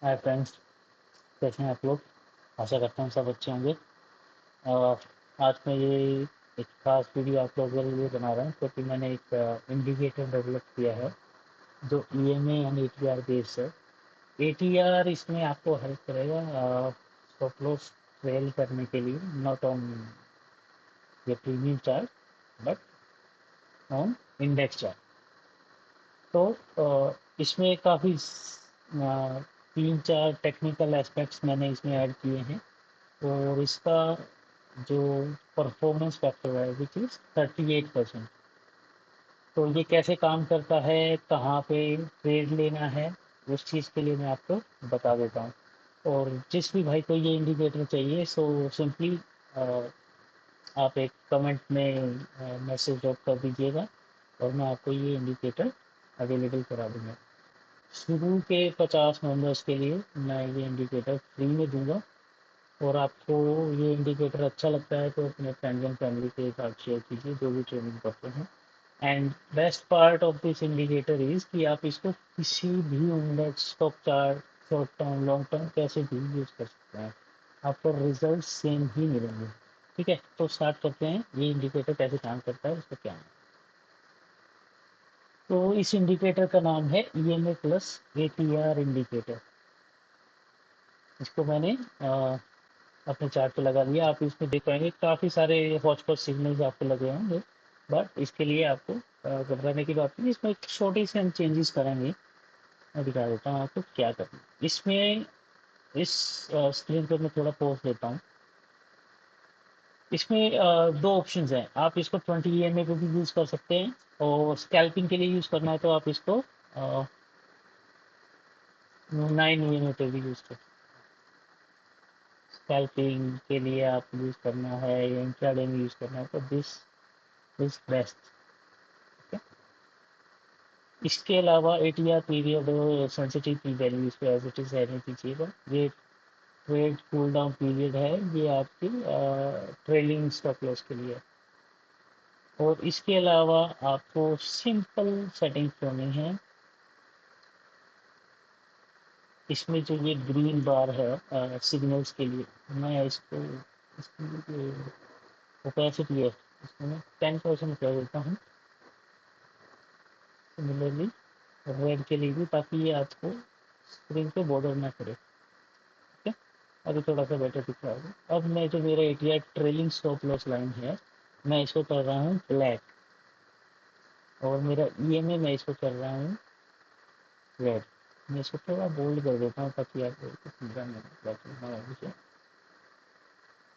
Hi friends, कैसे हैं आप लोग। आशा करता हूँ सब अच्छे होंगे। अ, आज मैं ये एक खास वीडियो आप लोगों के लिए बना रहा हूँ क्योंकि मैंने एक इंडिकेटर डेवलप किया है जो ईएमए एंड एटीआर बेस्ड है। एटीआर इसमें आपको हेल्प करेगा स्टॉप लॉस ट्रेल करने के लिए, नॉट ऑन ये premium chart but on index chart. तो इसमें काफ़ी तीन चार टेक्निकल एस्पेक्ट्स मैंने इसमें ऐड किए हैं और इसका जो परफॉर्मेंस फैक्टर है विच इज़ 38%। तो ये कैसे काम करता है, कहाँ पे ट्रेड लेना है, उस चीज़ के लिए मैं आपको बता देता हूँ। और जिस भी भाई को ये इंडिकेटर चाहिए सो सिंपली आप एक कमेंट में मैसेज ड्रॉप कर दीजिएगा और मैं आपको ये इंडिकेटर अवेलेबल करा दूँगा। शुरू के 50 मेंबर्स के लिए मैं ये इंडिकेटर फ्री में दूंगा और आपको ये इंडिकेटर अच्छा लगता है तो अपने फ्रेंड्स एंड फैमिली के साथ शेयर कीजिए जो भी ट्रेनिंग करते हैं। And best part of this indicator is कि आप इसको किसी भी index stock chart, short term, long term, कैसे भी यूज कर सकते हैं, आपको रिजल्ट सेम ही मिलेंगे। ठीक है, तो स्टार्ट करते हैं ये इंडिकेटर कैसे काम करता है, उसका क्या है। तो इस इंडिकेटर का नाम है ईएमए प्लस एटीआर इंडिकेटर। इसको मैंने अपने चार्ट पे लगा दिया। आप इसमें देख पाएंगे काफ़ी सारे हॉटस्पॉट सिग्नल्स आपको लगे होंगे, बट इसके लिए आपको घबराने की बात नहीं। इसमें एक छोटी सी हम चेंजेस करेंगे। मैं दिखा देता हूँ आपको क्या करना है इसमें। इस स्क्रीन पर मैं थोड़ा पॉज देता हूँ। इसमें दो ऑप्शंस हैं। आप इसको 20 ईएमए पे भी यूज़ कर सकते हैं और स्कैल्पिंग के लिए यूज़ करना है तो आप इसको 9 ईएमए पे भी यूज़ कर सकते हैं। स्कैल्पिंग के लिए आप यूज़ करना है या इंट्राडे में यूज़ करना है तो दिस इज बेस्ट। इसके अलावा एटीआर पीरियड सेंसिटिव की वैल्यू इस पे एज इट इज रहनी कीजिएगा। ये ट्रेड कूल डाउन पीरियड है, ये आपकी ट्रेलिंग स्टॉप लॉस के लिए। और इसके अलावा आपको सिंपल सेटिंग करनी है। इसमें जो ये ग्रीन बार है सिग्नल्स के लिए, मैं इसको इसकी जो ओपेसिटी है इसको मैं 10% कर देता हूँ। सिमिलरली रेड के लिए भी, ताकि ये आपको स्क्रीन पे बॉर्डर ना करे। ठीक है, अभी थोड़ा सा बेटर दिख रहा होगा। अब मैं जो मेरा ATR trailing stop loss line है मैं इसको कर रहा हूँ ब्लैक और मेरा ईएमए मैं इसको कर रहा हूँ रेड। मैं इसको थोड़ा बोल्ड कर देता हूँ ताकि आप समझा नहीं।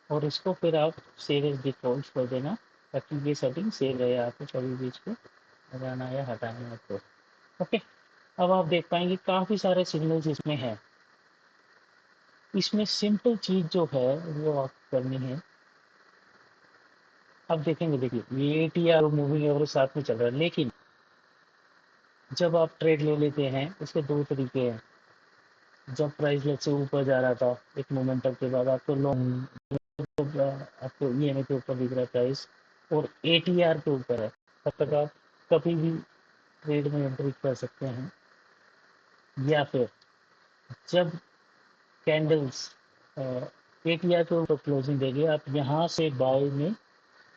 और इसको फिर आप सेव एज डिफॉल्ट कर देना ताकि ये सेटिंग सेव रहे, आपको कभी भी इसको लगाना या हटाना है तो। ओके, अब आप देख पाएंगे काफ़ी सारे सिग्नल्स इसमें हैं। इसमें सिंपल चीज़ जो है वो आप करनी है। अब देखेंगे, देखिए ये एटीआर और मूविंग एवरेज साथ में चल रहा है, लेकिन जब आप ट्रेड ले लेते हैं उसके दो तरीके हैं। जब प्राइस लेट से ऊपर जा रहा था एक मोमेंटम के बाद आपको लॉन्ग, आपको ईएमए के ऊपर दिख रहा है प्राइस और एटीआर के ऊपर है, तब तक आप कभी भी ट्रेड में एंट्री कर सकते हैं। या फिर जब कैंडल्स एटीआर के ऊपर क्लोजिंग देगी आप यहाँ से बाय में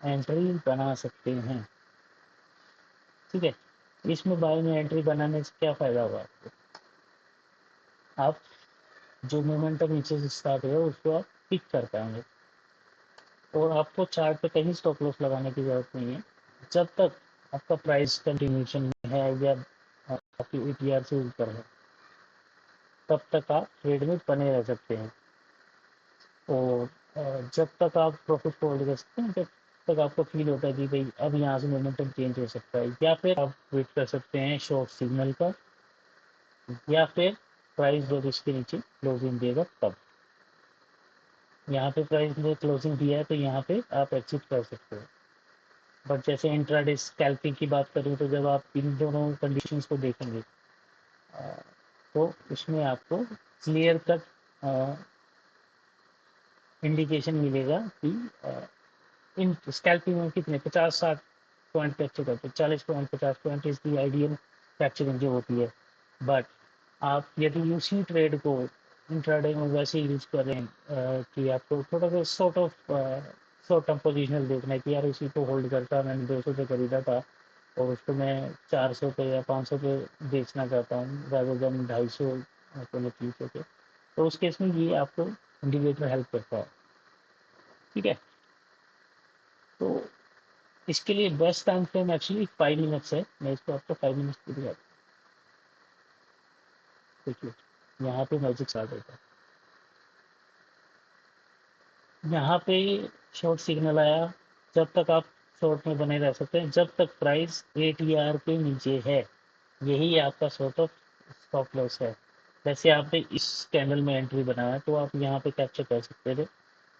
एंट्री बना सकते हैं। ठीक है, इसमें बाय में एंट्री बनाने से क्या फ़ायदा होगा आपको। आप जो मोमेंटम नीचे से स्टार्ट हुआ उसको आप पिक कर पाएंगे और आपको चार्ट पे कहीं स्टॉप लॉस लगाने की ज़रूरत नहीं है। जब तक आपका प्राइस कंटिन्यूशन में है या आपकी एटीआर से ऊपर है तब तक आप ट्रेड में बने रह सकते हैं। और जब तक आप प्रॉफिट को होल्ड कर सकते हैं, जब तक आपको फील होता है कि भाई अब यहाँ से मोमेंटम चेंज हो सकता है, या फिर आप वेट कर सकते हैं शॉर्ट सिग्नल का, या फिर प्राइस जब इसके नीचे क्लोजिंग देगा तब। यहाँ पे प्राइस ने क्लोजिंग दिया है तो यहाँ पे आप एग्जिट कर सकते हो। बट जैसे इंट्राडे स्कैल्पिंग की बात करूँ तो जब आप इन दोनों कंडीशंस को देखेंगे तो उसमें आपको क्लियर कट इंडिकेशन मिलेगा कि इन स्कैल्पिंग में कितने 50-60 पॉइंट कैप्चर करते हैं। 40 point 50 point is the ideal capturing जो होती है। बट आप यदि उसी ट्रेड को इंट्राडे में वैसे यूज कर रहे हैं कि आपको थोड़ा सा शॉर्ट टर्म पोजिशनल देखना है कि यार इसी को होल्ड करता मैंने 200 पे खरीदा था और उसको मैं 400 पे या 500 पे बेचना चाहता हूँ rather than 250 पौने 300 पे। तो उस केस में ये आपको इंडिकेटर हेल्प करता है। ठीक है, तो इसके लिए best time frame actually 5 minutes है। मैं इसको आपको 5 मिनट्स की दिखाता हूँ। देखिए यहाँ पे मैजिक स्टार्ट होता है, यहाँ पे शॉर्ट सिग्नल आया। जब तक आप शॉर्ट में बने रह सकते हैं जब तक प्राइस ATR के नीचे है, यही आपका सॉर्ट ऑफ स्टॉप लॉस है। जैसे आपने इस कैंडल में एंट्री बनाया तो आप यहाँ पे कैप्चर कर सकते थे।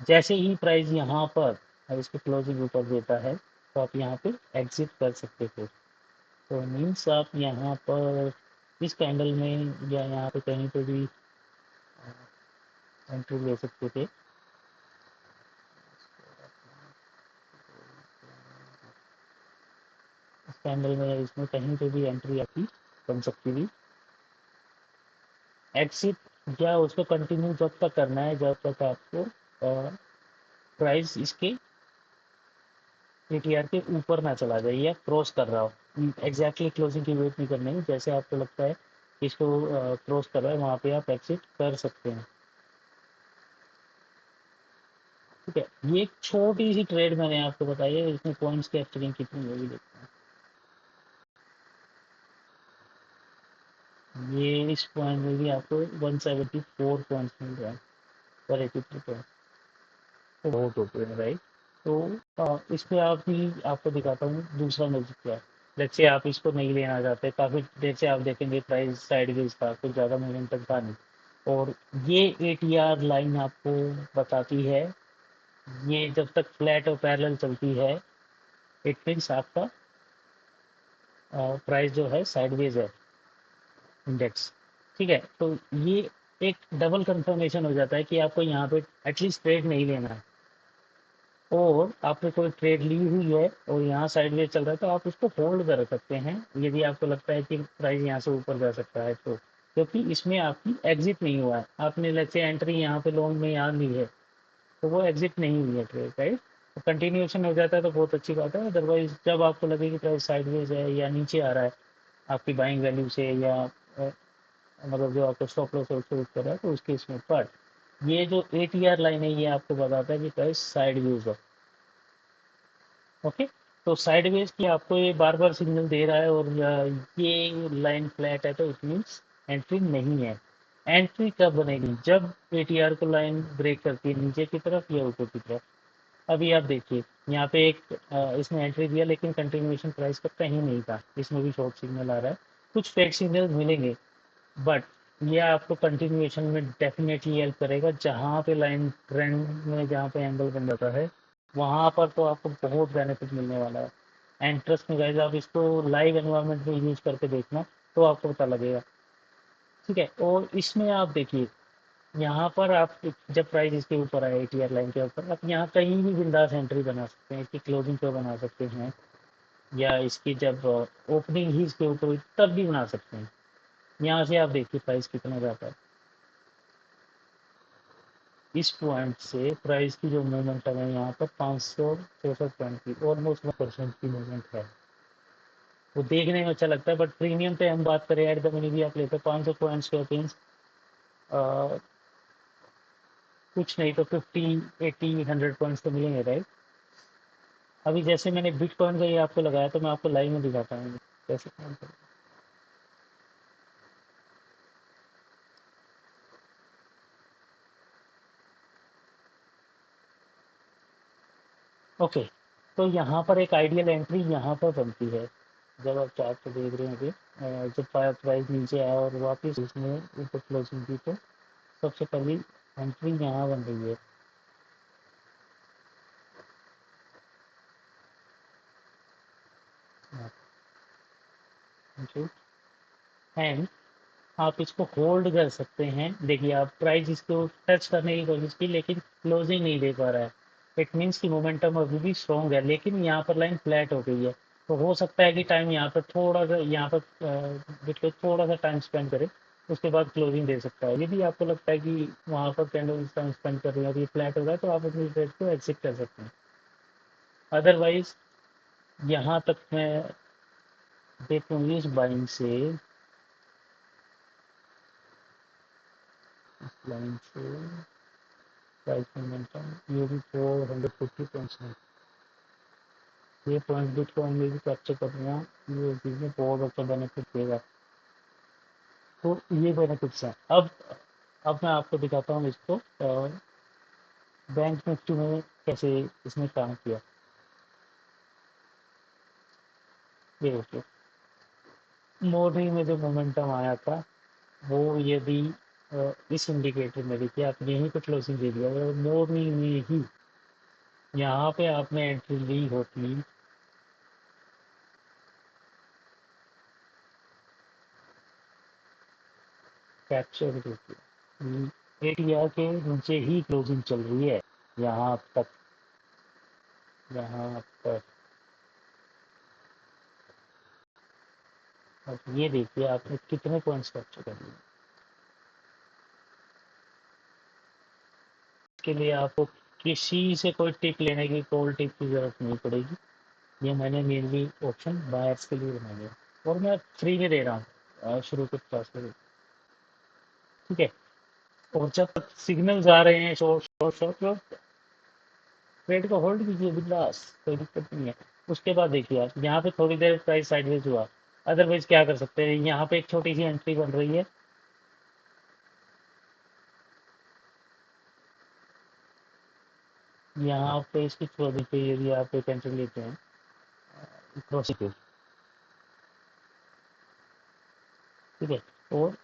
जैसे ही प्राइस यहाँ पर अब इसको क्लोजिंग ऊपर देता है तो आप यहाँ पे एग्जिट कर सकते थे। तो मीन्स आप यहाँ पर इस कैंडल में या यहाँ पे कहीं पे भी एंट्री ले सकते थे। इस कैंडल में इसमें कहीं पे भी एंट्री आपकी बन सकती थी। एग्जिट या उसको कंटिन्यू जब तक करना है जब तक आपको प्राइस इसके ATR के ऊपर ना चला जाए या क्रॉस कर रहा हो। एग्जैक्टली क्लोजिंग की वेट नहीं करनी है, जैसे आपको लगता है कि इसको क्रॉस कर रहा है वहाँ पे आप एग्जिट कर सकते हैं। ठीक है, ये एक छोटी सी ट्रेड मैंने आपको बताई है, इसमें पॉइंट्स कैप्चरिंग कितनी होगी देखते हैं। ये इस पॉइंट में भी आपको 174 पॉइंट्स मिल रहा है पर 83 पॉइंट, तो बहुत होते हैं राइट। तो इसमें आप भी आपको दिखाता हूँ दूसरा मैजिक क्या है। लेट्स से आप इसको नहीं लेना चाहते, काफ़ी देर से आप देखेंगे प्राइस साइडवेज था, कुछ ज़्यादा मोमेंटम था नहीं, और ये ATR लाइन आपको बताती है ये जब तक फ्लैट और पैरेलल चलती है इट मीन्स आपका प्राइस जो है साइडवेज है इंडेक्स। ठीक है, तो ये एक डबल कंफर्मेशन हो जाता है कि आपको यहाँ पे एटलीस्ट ट्रेड नहीं लेना है, और आपने कोई ट्रेड ली हुई है और यहाँ साइडवेज चल रहा है तो आप उसको होल्ड कर सकते हैं यदि आपको लगता है कि प्राइस यहाँ से ऊपर जा सकता है तो, क्योंकि इसमें आपकी एग्जिट नहीं हुआ है। आपने लेट्स से एंट्री यहाँ पे लॉन्ग में यहाँ ली है तो वो एग्जिट नहीं हुई है ट्रेड राइट। तो कंटिन्यूएशन हो जाता है तो बहुत अच्छी बात है, अदरवाइज जब आपको लगे कि प्राइस साइडवेज है या नीचे आ रहा है आपकी बाइंग वैल्यू से या मतलब जो आपको स्टॉप लॉस कर रहा है तो उस केस में। पर ये जो ATR लाइन है ये आपको बताता है कि प्राइस साइडवेज है। ओके, तो साइडवेज की आपको ये बार बार सिग्नल दे रहा है और ये लाइन फ्लैट है तो इट मीन्स एंट्री नहीं है। एंट्री कब बनेगी जब ATR को लाइन ब्रेक करती है नीचे की तरफ या ऊपर की तरफ। अभी आप देखिए यहाँ पे एक इसने एंट्री दिया लेकिन कंटिन्यूएशन प्राइस का कहीं नहीं था, इसमें भी शॉर्ट सिग्नल आ रहा है, कुछ फेक सिग्नल मिलेंगे बट ये आपको कंटिन्यूएशन में डेफिनेटली हेल्प करेगा। जहाँ पे लाइन ट्रेंड में जहाँ पे एंगल बन जाता है वहाँ पर तो आपको बहुत बेनिफिट मिलने वाला है। एंड ट्रस्ट में गाइस आप इसको लाइव एनवायरनमेंट में यूज करके देखना तो आपको पता लगेगा। ठीक है, और इसमें आप देखिए यहाँ पर आप जब प्राइस इसके ऊपर आए ATR लाइन के ऊपर आप यहाँ कहीं भी बिंदास एंट्री बना सकते हैं, इसकी क्लोजिंग पे बना सकते हैं या इसकी जब ओपनिंग ही इसके ऊपर हुई तब भी बना सकते हैं। यहाँ से आप देखिए प्राइस कितना जाता है। इस पॉइंट से प्राइस की जो मूवमेंट है यहाँ पर 564 पॉइंट की ऑलमोस्ट 1% की मूवमेंट है। वो देखने में अच्छा लगता है बट प्रीमियम पे हम बात करें एट द मनी भी आप लेते हैं 500 पॉइंट्स के अगेंस्ट कुछ नहीं तो 50 80 100 पॉइंट्स तो मिलेंगे राइट। अभी जैसे मैंने बिटकॉइन का ये आपको लगाया तो मैं आपको लाइव में दिखाता हूँ कैसे काम करें। ओके, तो यहाँ पर एक आइडियल एंट्री यहाँ पर बनती है जब आप चार्ट को देख रहे हैं अभी जब प्राइस नीचे आया और वापस इसमें ऊपर क्लोजिंग की तो सबसे पहली एंट्री यहाँ बन रही है। एंड आप इसको होल्ड कर सकते हैं। देखिए आप प्राइस इसको टच करने की कोशिश की लेकिन क्लोजिंग नहीं दे पा रहा है, इट मीन्स कि मोमेंटम अभी भी स्ट्रॉन्ग है लेकिन यहाँ पर लाइन फ्लैट हो गई है। तो हो सकता है कि टाइम यहाँ पर थोड़ा सा यहाँ पर बिटकॉइन थोड़ा सा टाइम स्पेंड करे उसके बाद क्लोजिंग दे सकता है। यदि आपको लगता है कि वहाँ पर कैंडल स्पेंड कर रही है और ये फ्लैट होगा तो आप अपनी ट्रेड को एग्जिट कर सकते हैं। अदरवाइज यहाँ तक मैं देखूंगी इस बाइंग से, इस लाइन से प्राइस मोमेंटम ये भी 450 पॉइंट्स है। ये पॉइंट बिटकॉइन में भी कैप्चर करना ये चीज़ में बहुत अच्छा बेनिफिट देगा। तो ये बेनिफिट्स हैं। अब मैं आपको दिखाता हूँ इसको बैंक निफ्टी में कैसे इसने काम किया। ये देखिए मॉर्निंग में जो मोमेंटम आया था वो यदि इस इंडिकेटर में देखिए आप यहीं पे क्लोजिंग दे दिया और मॉर्निंग में ही यहाँ पे आपने एंट्री ली होती कैप्चर देखिए एटीआर के नीचे ही क्लोजिंग चल रही है यहाँ तक, यहाँ तक। अब ये देखिए आपने कितने पॉइंट्स कैप्चर कर लिए। इसके लिए आपको किसी से कोई टिप लेने की, कॉल टिप की जरूरत नहीं पड़ेगी। ये मैंने मेनली ऑप्शन बायर्स के लिए बनाया है और मैं फ्री में दे रहा हूँ शुरू के पास में। ठीक है। और जब सिग्नल्स आ रहे हैं शॉर्ट शॉर्ट शॉर्ट ट्रेड को होल्ड कीजिए बिंदास, कोई दिक्कत नहीं है। उसके बाद देखिए आप यहाँ पे थोड़ी देर प्राइस साइडवेज हुआ। अदरवाइज क्या कर सकते हैं, यहाँ पे एक छोटी सी एंट्री बन रही है, यहाँ पे इसकी छोटी पे यदि आप एक एंट्री लेते हैं क्रॉसिंग पे, ठीक है, और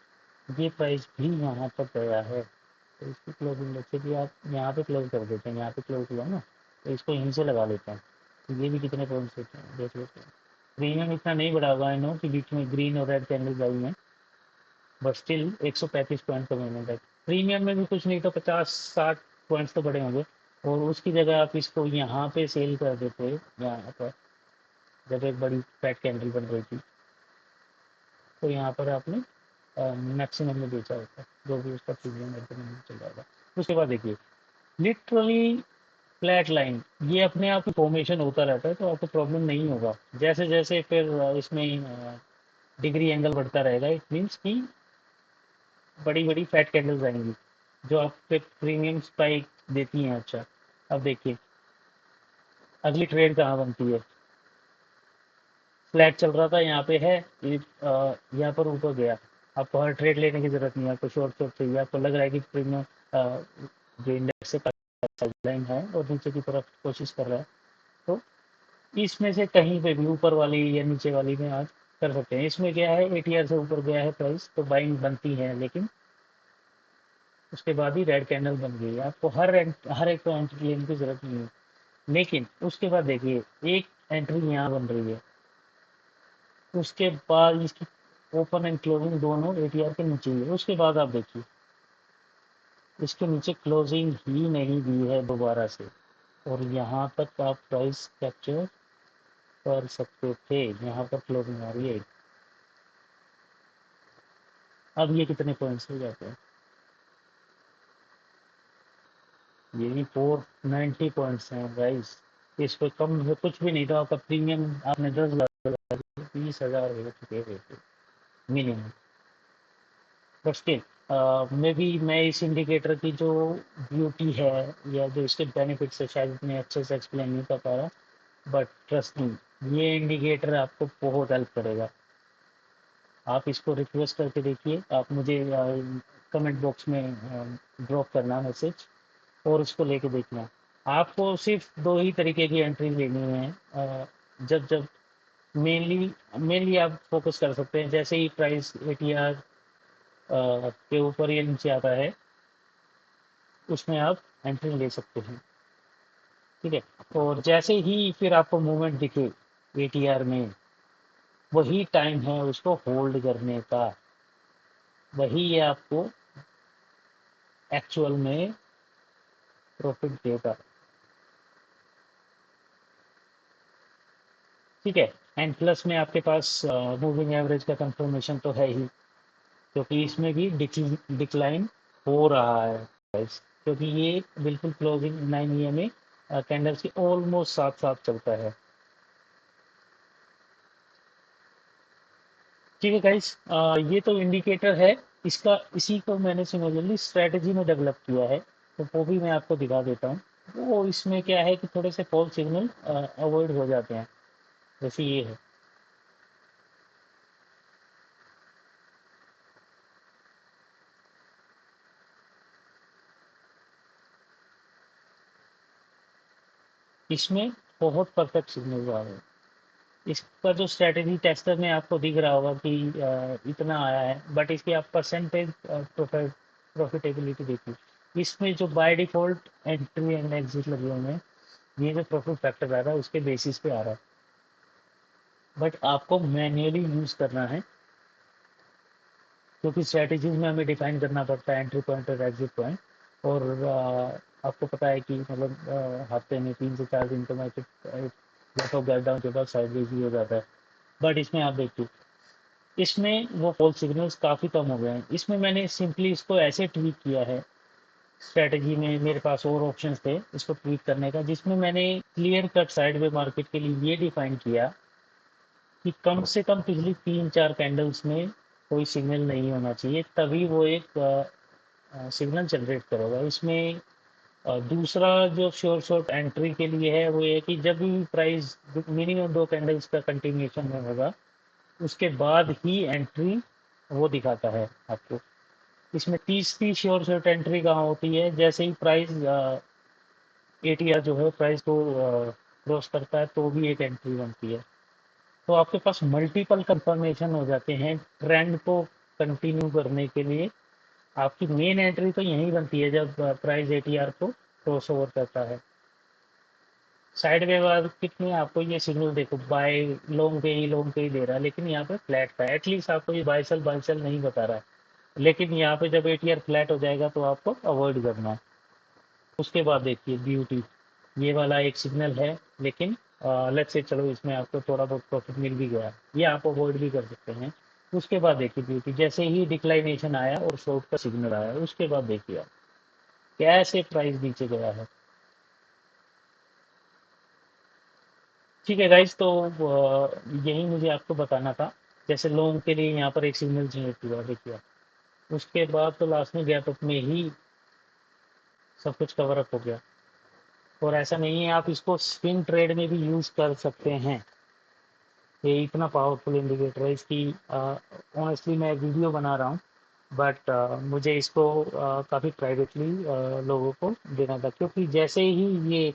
ये प्राइस भी यहाँ पर गया है तो इसकी क्लोजिंग जैसे कि आप यहाँ पे क्लोज कर देते हैं, यहाँ पे क्लोज हुआ ना तो इसको यहीं से लगा लेते हैं। तो ये भी कितने पॉइंट्स होते हैं देख लेते हैं। प्रीमियम इतना नहीं बढ़ा हुआ है नो कि बीच में ग्रीन और रेड कैंडल आई हैं, बट स्टिल 135 पॉइंट का मूवमेंट है। प्रीमियम में भी कुछ नहीं तो 50-60 पॉइंट्स तो बढ़े होंगे। और उसकी जगह आप इसको यहाँ पे सेल कर देते यहाँ पर, जब एक बड़ी फैट कैंडल बन रही थी तो यहाँ पर आपने मैक्सिमम में बेचा होता, जो भी उसका प्रीमियम एकदम चल जाएगा। उसके बाद देखिए लिटरली फ्लैट लाइन, ये अपने आप फॉर्मेशन होता रहता है तो आपको प्रॉब्लम नहीं होगा। जैसे जैसे फिर इसमें डिग्री एंगल बढ़ता रहेगा, इट मीन्स कि बड़ी बड़ी फैट कैंडल्स आएंगी जो आपके प्रीमियम स्पाइक देती हैं। अच्छा अब देखिए अगली ट्रेड कहाँ बनती है, फ्लैट चल रहा था यहाँ पे है, यहाँ पर ऊपर गया। आपको हर ट्रेड लेने की जरूरत नहीं है, आपको शॉर्ट शॉर्ट चाहिए, आपको लग रहा है कि प्रीमियम जो इंडेक्स से लाइन है और नीचे की तरफ कोशिश कर रहा है, तो इसमें से कहीं पे भी ऊपर वाली या नीचे वाली में आप कर सकते हैं। इसमें क्या है एटीआर से ऊपर गया है प्राइस तो बाइंग बनती है, लेकिन उसके बाद ही रेड कैंडल बन गई है। आपको हर एक को एंट्री लेने की जरूरत नहीं है। लेकिन उसके बाद देखिए एक एंट्री यहाँ बन रही है, उसके बाद इसकी ओपन एंड क्लोजिंग दोनों एटीआर के नीचे ही है। उसके बाद आप देखिए इसके नीचे क्लोजिंग ही नहीं दी है दोबारा से, और यहाँ तक आप प्राइस कैप्चर कर सकते थे। यहाँ पर क्लोजिंग आ रही है, अब ये कितने पॉइंट्स हो जाते हैं, ये भी 490 पॉइंट्स हैं गाइस। इस पे कम है कुछ भी नहीं, तो आपका प्रीमियम आपने 10 लाख 20,000 हो चुके थे minimum. But still may be मैं इस इंडिकेटर की जो ब्यूटी है या जो इसके बेनिफिट्स है शायद इतने अच्छे से एक्सप्लेन नहीं कर पा रहा, बट ट्रस्ट मी ये इंडिकेटर आपको बहुत हेल्प करेगा। आप इसको रिक्वेस्ट करके देखिए, आप मुझे कमेंट बॉक्स में ड्रॉप करना मैसेज और उसको लेके देखना। आपको सिर्फ दो ही तरीके की एंट्री लेनी है। जब जब मेनली मेनली आप फोकस कर सकते हैं जैसे ही प्राइस एटीआर के ऊपर या नीचे आता है, उसमें आप एंट्री ले सकते हैं। ठीक है। और जैसे ही फिर आपको मूवमेंट दिखे एटीआर में, वही टाइम है उसको होल्ड करने का, वही ये आपको एक्चुअल में प्रॉफिट देगा। ठीक है। एंड प्लस में आपके पास मूविंग एवरेज का कंफर्मेशन तो है ही, क्योंकि इसमें भी डिक्लाइन हो रहा है guys, क्योंकि ये बिल्कुल क्लोजिंग 9 में कैंडल्स की ऑलमोस्ट साथ साथ चलता है। ठीक है गाइस, ये तो इंडिकेटर है। इसका इसी को मैंने सिमिलरली स्ट्रेटजी में डेवलप किया है, तो वो भी मैं आपको दिखा देता हूँ। वो इसमें क्या है कि थोड़े से फॉल्स सिग्नल अवॉइड हो जाते हैं, जैसे ये है। इसमें बहुत परफेक्ट सिग्नल आ रहे हैं। इसका जो स्ट्रेटजी टेस्टर में आपको दिख रहा होगा कि इतना आया है, बट इसकी आप परसेंटेज प्रॉफिटेबिलिटी देखिए। इसमें जो by default entry and exit लगे हुए हैं, ये जो प्रॉफिट फैक्टर आ रहा है उसके बेसिस पे आ रहा है, बट आपको मैन्युअली यूज करना है, क्योंकि स्ट्रेटजीज में हमें डिफाइन करना पड़ता है एंट्री पॉइंट और एग्जिट पॉइंट। और आपको पता है कि मतलब हफ्ते में 3 से 4 दिन तो market get up get down के बाद साइडवेज भी हो जाता है। बट इसमें आप देखिए, इसमें वो फॉल्स सिग्नल्स काफ़ी कम हो गए हैं। इसमें मैंने सिंपली इसको ऐसे ट्वीक किया है। स्ट्रेटजी में मेरे पास और ऑप्शंस थे इसको ट्वीक करने का, जिसमें मैंने क्लियर कट साइडवे मार्केट के लिए ये डिफाइन किया कि कम से कम पिछली 3-4 कैंडल्स में कोई सिग्नल नहीं होना चाहिए, तभी वो एक सिग्नल जनरेट करेगा। इसमें दूसरा जो श्योर शॉर्ट एंट्री के लिए है वो ये कि जब भी प्राइस मिनिमम 2 कैंडल्स का कंटिन्यूएशन में होगा, उसके बाद ही एंट्री वो दिखाता है आपको। इसमें तीसरी श्योर शॉर्ट एंट्री कहाँ होती है, जैसे ही प्राइस एटीआर जो है प्राइस को क्रॉस करता है तो भी एक एंट्री बनती है। तो आपके पास मल्टीपल कंफर्मेशन हो जाते हैं ट्रेंड को कंटिन्यू करने के लिए। आपकी मेन एंट्री तो यहीं बनती है जब प्राइस एटीआर को क्रॉस ओवर करता है। साइड वे मार्केट में आपको ये सिग्नल देखो, बाय लोंग पे ही दे रहा है, लेकिन यहाँ पे फ्लैट था। एटलीस्ट आपको ये बाय सेल नहीं बता रहा है, लेकिन यहाँ पे जब एटीआर फ्लैट हो जाएगा तो आपको अवॉइड करना है। उसके बाद देखिए ब्यूटी, ये वाला एक सिग्नल है, लेकिन लेट्स से चलो इसमें आपको थोड़ा बहुत प्रॉफिट मिल भी गया, ये आप अवॉइड भी कर सकते हैं। उसके बाद देखिए ब्यूटी, जैसे ही डिक्लाइनेशन आया और शॉर्ट का सिग्नल आया, उसके बाद देखिए आप कैसे प्राइस नीचे गया है। ठीक है गाइज, तो यही मुझे आपको बताना था। जैसे लोगों के लिए यहाँ पर एक सिग्नल जनरेट हुआ देखिए आप। उसके बाद तो लास्ट में गैप अप में ही सब कुछ कवर अप हो गया। और ऐसा नहीं है, आप इसको स्विंग ट्रेड में भी यूज कर सकते हैं। ये इतना पावरफुल इंडिकेटर है। इसकी ऑनेस्टली मैं वीडियो बना रहा हूँ, बट मुझे इसको काफ़ी प्राइवेटली लोगों को देना था, क्योंकि जैसे ही ये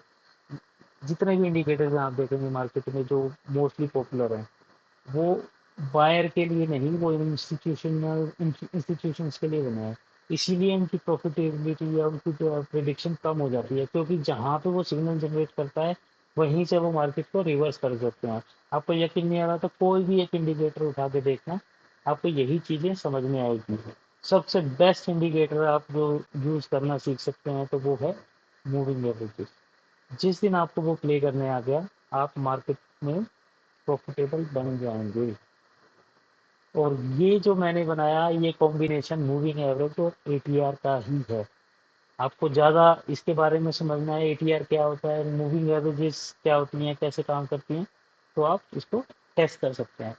जितने भी इंडिकेटर्स आप देखेंगे मार्केट में जो मोस्टली पॉपुलर हैं, वो बायर के लिए नहीं, वो इंस्टीट्यूशंस के लिए बने हैं। इसीलिए उनकी प्रॉफिटेबिलिटी या उनकी जो प्रिडिक्शन कम हो जाती है, क्योंकि जहाँ पे वो सिग्नल जनरेट करता है वहीं से वो मार्केट को रिवर्स कर सकते हैं। आपको यकीन नहीं आ रहा तो कोई भी एक इंडिकेटर उठा के देखना, आपको यही चीज़ें समझ में आएगी। सबसे बेस्ट इंडिकेटर आप जो यूज़ करना सीख सकते हैं तो वो है मूविंग एवरेजेस। जिस दिन आपको वो प्ले करने आ गया, आप मार्केट में प्रॉफिटेबल बन जाएंगे। और ये जो मैंने बनाया, ये कॉम्बिनेशन मूविंग एवरेज और एटीआर का ही है। आपको ज़्यादा इसके बारे में समझना है, एटीआर क्या होता है, मूविंग एवरेजेस क्या होती हैं, कैसे काम करती हैं, तो आप इसको टेस्ट कर सकते हैं।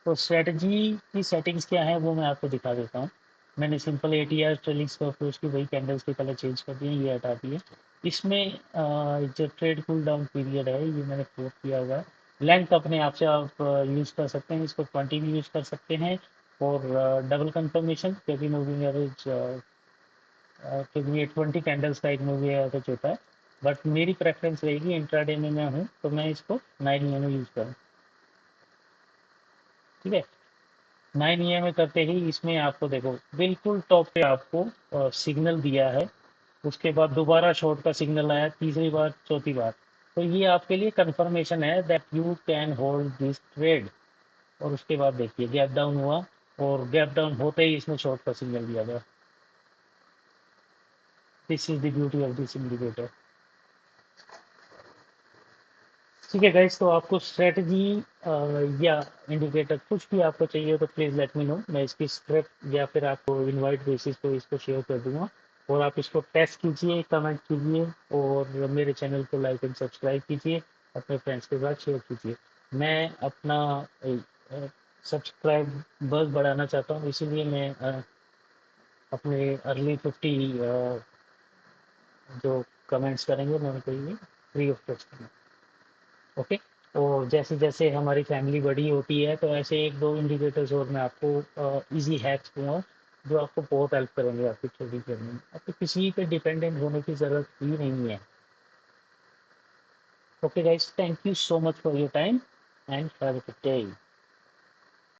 तो स्ट्रेटजी की सेटिंग्स क्या है वो मैं आपको दिखा देता हूँ। मैंने simple ATR trailing stop loss की वही कैंडल्स की कलर चेंज कर दिए, ये हटा दिए। इसमें जो ट्रेड कूल डाउन पीरियड है ये मैंने कोट किया हुआ है। लेंथ अपने आप से आप यूज़ कर सकते हैं, इसको 20 भी यूज़ कर सकते हैं। और डबल कंफर्मेशन, क्योंकि मूविंग एवरेज क्योंकि ये 20 कैंडल्स का एक मूविंग एवरेज होता है, बट मेरी प्रेफरेंस रहेगी इंट्राडे में मैं हूँ तो मैं इसको 9 में यूज़ करूँ। ठीक है, 9 में करते ही इसमें आपको देखो बिल्कुल टॉप पे आपको सिग्नल दिया है। उसके बाद दोबारा शॉर्ट का सिग्नल आया, तीसरी बार, चौथी बार। तो ये आपके लिए कंफर्मेशन है that you can hold this trade. और उसके बाद देखिए गैप डाउन हुआ, और गैप डाउन होते ही इसमें शॉर्ट का सिग्नल दिया गया। This is the beauty of this indicator. ठीक है गाइस, तो आपको स्ट्रेटजी या इंडिकेटर कुछ भी आपको चाहिए तो प्लीज़ लेट मी नो। मैं इसकी स्क्रिप्ट या फिर आपको इनवाइट बेसिस पे इसको शेयर कर दूंगा, और आप इसको टेस्ट कीजिए, कमेंट कीजिए, और मेरे चैनल को लाइक एंड सब्सक्राइब कीजिए, अपने फ्रेंड्स के साथ शेयर कीजिए। मैं अपना सब्सक्राइबर्स बढ़ाना चाहता हूँ, इसीलिए मैं अपने अर्ली 50 जो कमेंट्स करेंगे मैं उनको ये फ्री ऑफ कॉस्ट दूंगा। ओके। और जैसे जैसे हमारी फैमिली बड़ी होती है तो ऐसे एक दो इंडिकेटर्स और मैं आपको इजी हैक्स दूंगा जो आपको बहुत हेल्प करेंगे आपकी ट्रेडिंग जर्नी में। आपको किसी पे डिपेंडेंट होने की ज़रूरत ही नहीं है। Okay guys, thank you so much for your time and have a good day.